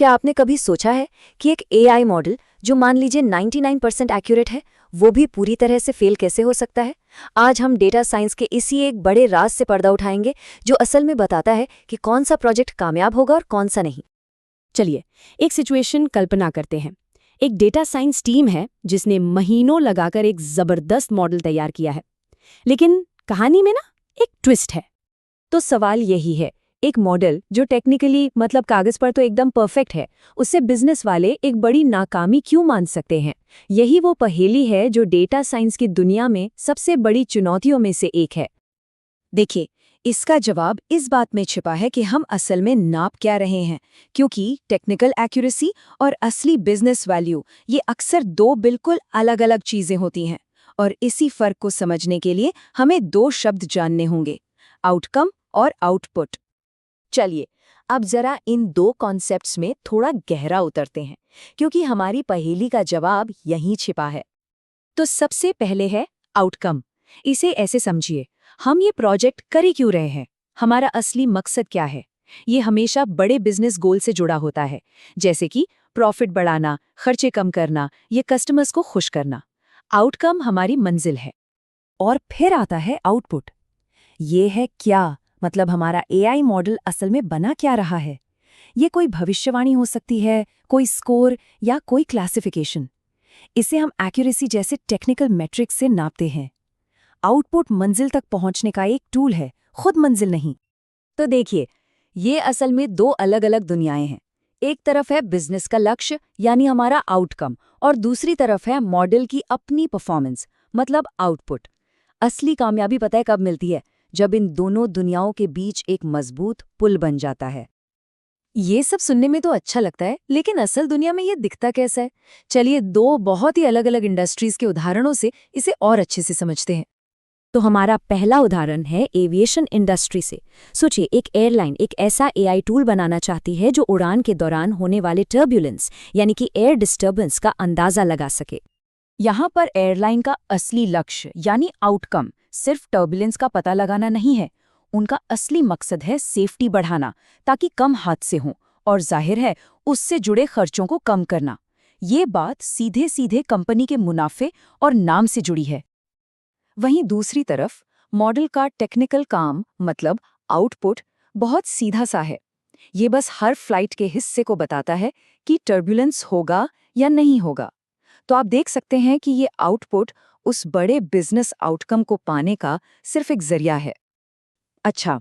क्या आपने कभी सोचा है कि एक एआई मॉडल जो मान लीजिए 99% एक्यूरेट है, वो भी पूरी तरह से फेल कैसे हो सकता है? आज हम डेटा साइंस के इसी एक बड़े राज से पर्दा उठाएंगे जो असल में बताता है कि कौन सा प्रोजेक्ट कामयाब होगा और कौन सा नहीं। चलिए एक सिचुएशन कल्पना करते हैं। एक डेटा साइंस टीम है जिसने महीनों लगाकर एक जबरदस्त मॉडल तैयार किया है, लेकिन कहानी में ना एक ट्विस्ट है। तो सवाल यही है, एक मॉडल जो टेक्निकली मतलब कागज पर तो एकदम परफेक्ट है, उससे बिजनेस वाले एक बड़ी नाकामी क्यों मान सकते हैं? यही वो पहेली है जो डेटा साइंस की दुनिया में सबसे बड़ी चुनौतियों में से एक है। देखिए, इसका जवाब इस बात में छिपा है कि हम असल में नाप क्या रहे हैं, क्योंकि टेक्निकल एक्यूरेसी और असली बिजनेस वैल्यू ये अक्सर दो बिल्कुल अलग अलग चीजें होती हैं। और इसी फर्क को समझने के लिए हमें दो शब्द जानने होंगे, आउटकम और आउटपुट। चलिए अब जरा इन दो कॉन्सेप्ट्स में थोड़ा गहरा उतरते हैं, क्योंकि हमारी पहेली का जवाब यहीं छिपा है। तो सबसे पहले है आउटकम। इसे ऐसे समझिए, हम ये प्रोजेक्ट कर ही क्यों रहे हैं, हमारा असली मकसद क्या है? ये हमेशा बड़े बिजनेस गोल से जुड़ा होता है, जैसे कि प्रॉफिट बढ़ाना, खर्चे कम करना, ये कस्टमर्स को खुश करना। आउटकम हमारी मंजिल है। और फिर आता है आउटपुट। ये है क्या, मतलब हमारा एआई मॉडल असल में बना क्या रहा है। ये कोई भविष्यवाणी हो सकती है, कोई स्कोर या कोई क्लासिफिकेशन। इसे हम एक्यूरेसी जैसे टेक्निकल मैट्रिक्स से नापते हैं। आउटपुट मंजिल तक पहुंचने का एक टूल है, खुद मंजिल नहीं। तो देखिए, ये असल में दो अलग अलग दुनियाएं हैं। एक तरफ है बिजनेस का लक्ष्य यानी हमारा आउटकम, और दूसरी तरफ है मॉडल की अपनी परफॉर्मेंस मतलब आउटपुट। असली कामयाबी पता है कब मिलती है? जब इन दोनों दुनियाओं के बीच एक मजबूत पुल बन जाता है। ये सब सुनने में तो अच्छा लगता है, लेकिन असल दुनिया में ये दिखता कैसा है? चलिए दो बहुत ही अलग अलग इंडस्ट्रीज के उदाहरणों से इसे और अच्छे से समझते हैं। तो हमारा पहला उदाहरण है एविएशन इंडस्ट्री से। सोचिए, एक एयरलाइन एक ऐसा एआई टूल बनाना चाहती है जो उड़ान के दौरान होने वाले टर्ब्यूलेंस यानी कि एयर डिस्टर्बेंस का अंदाजा लगा सके। यहाँ पर एयरलाइन का असली लक्ष्य यानी आउटकम सिर्फ टर्बुलेंस का पता लगाना नहीं है। उनका असली मकसद है सेफ्टी बढ़ाना, ताकि कम हादसे हों, और जाहिर है उससे जुड़े खर्चों को कम करना। ये बात सीधे सीधे कंपनी के मुनाफे और नाम से जुड़ी है। वहीं दूसरी तरफ मॉडल का टेक्निकल काम मतलब आउटपुट बहुत सीधा सा है। ये बस हर फ्लाइट के हिस्से को बताता है कि टर्बुलेंस होगा या नहीं होगा। तो आप देख सकते हैं कि ये आउटपुट उस बड़े बिजनेस आउटकम को पाने का सिर्फ एक जरिया है। अच्छा,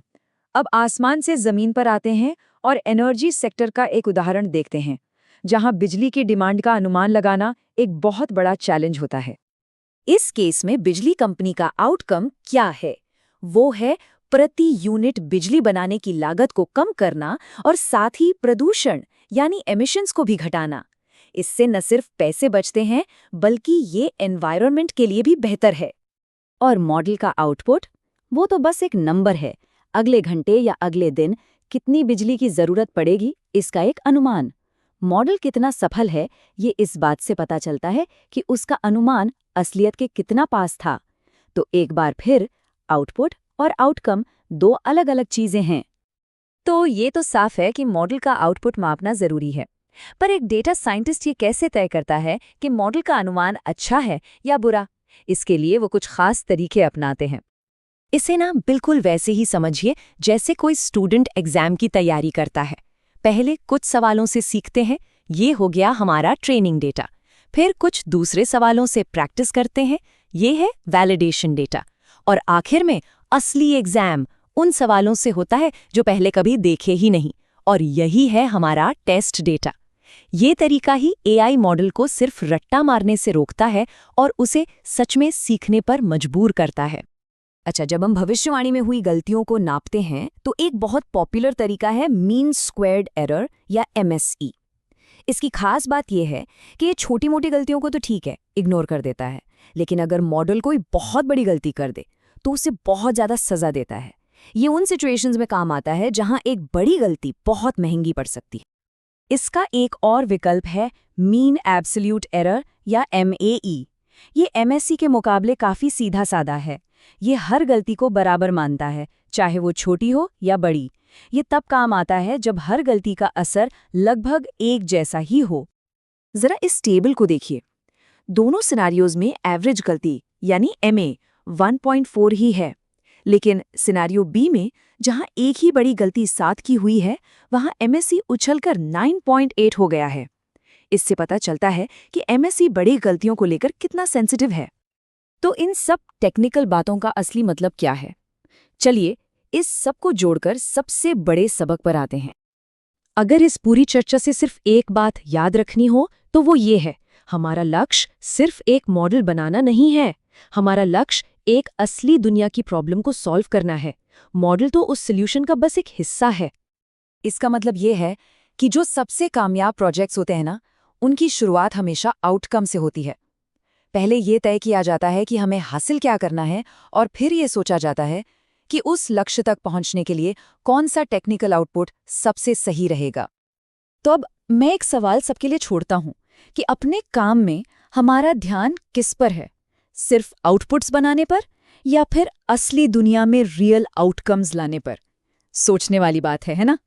अब आसमान से जमीन पर आते हैं और एनर्जी सेक्टर का एक उदाहरण देखते हैं, जहां बिजली की डिमांड का अनुमान लगाना एक बहुत बड़ा चैलेंज होता है। इस केस में बिजली कंपनी का आउटकम क्या है? वो है प्रति यूनिट बिजली बनाने की लागत को कम करना और साथ ही प्रदूषण यानी एमिशंस को भी घटाना। इससे न सिर्फ पैसे बचते हैं, बल्कि ये एनवायरनमेंट के लिए भी बेहतर है। और मॉडल का आउटपुट, वो तो बस एक नंबर है। अगले घंटे या अगले दिन कितनी बिजली की जरूरत पड़ेगी, इसका एक अनुमान। मॉडल कितना सफल है, ये इस बात से पता चलता है कि उसका अनुमान असलियत के कितना पास था। तो एक बार फिर आउटपुट और आउटकम दो अलग अलग चीजें हैं। तो ये तो साफ है कि मॉडल का आउटपुट मापना जरूरी है, पर एक डेटा साइंटिस्ट ये कैसे तय करता है कि मॉडल का अनुमान अच्छा है या बुरा? इसके लिए वो कुछ खास तरीके अपनाते हैं। इसे ना बिल्कुल वैसे ही समझिए जैसे कोई स्टूडेंट एग्जाम की तैयारी करता है। पहले कुछ सवालों से सीखते हैं, ये हो गया हमारा ट्रेनिंग डेटा। फिर कुछ दूसरे सवालों से प्रैक्टिस करते हैं, ये है वैलिडेशन डेटा। और आखिर में असली एग्जाम उन सवालों से होता है जो पहले कभी देखे ही नहीं, और यही है हमारा टेस्ट डेटा। ये तरीका ही एआई मॉडल को सिर्फ रट्टा मारने से रोकता है और उसे सच में सीखने पर मजबूर करता है। अच्छा, जब हम भविष्यवाणी में हुई गलतियों को नापते हैं तो एक बहुत पॉपुलर तरीका है मीन स्क्वेयर्ड एरर या MSE। इसकी खास बात यह है कि ये छोटी मोटी गलतियों को तो ठीक है, इग्नोर कर देता है, लेकिन अगर मॉडल कोई बहुत बड़ी गलती कर दे तो उसे बहुत ज़्यादा सज़ा देता है। ये उन सिचुएशंस में काम आता है जहां एक बड़ी गलती बहुत महंगी पड़ सकती है। इसका एक और विकल्प है मीन एब्सोल्यूट एरर या MAE। ये MSE के मुकाबले काफ़ी सीधा साधा है। ये हर गलती को बराबर मानता है, चाहे वो छोटी हो या बड़ी। ये तब काम आता है जब हर गलती का असर लगभग एक जैसा ही हो। जरा इस टेबल को देखिए। दोनों सिनारियोज में एवरेज गलती यानी MA 1.4 ही है, लेकिन सिनारियो बी में जहां एक ही बड़ी गलती 7 की हुई है, वहां MSE उछलकर 9.8 हो गया है। इससे पता चलता है कि MSE बड़ी गलतियों को लेकर कितना सेंसिटिव है। तो इन सब टेक्निकल बातों का असली मतलब क्या है? चलिए इस सब को जोड़कर सबसे बड़े सबक पर आते हैं। अगर इस पूरी चर्चा से सिर्फ एक बात याद रखनी हो तो वो ये है, हमारा लक्ष्य सिर्फ एक मॉडल बनाना नहीं है। हमारा लक्ष्य एक असली दुनिया की प्रॉब्लम को सॉल्व करना है। मॉडल तो उस सॉल्यूशन का बस एक हिस्सा है। इसका मतलब ये है कि जो सबसे कामयाब प्रोजेक्ट्स होते हैं ना, उनकी शुरुआत हमेशा आउटकम से होती है। पहले ये तय किया जाता है कि हमें हासिल क्या करना है, और फिर ये सोचा जाता है कि उस लक्ष्य तक पहुंचने के लिए कौन सा टेक्निकल आउटपुट सबसे सही रहेगा। तो अब मैं एक सवाल सबके लिए छोड़ता हूं कि अपने काम में हमारा ध्यान किस पर है? सिर्फ आउटपुट्स बनाने पर या फिर असली दुनिया में रियल आउटकम्स लाने पर? सोचने वाली बात है ना?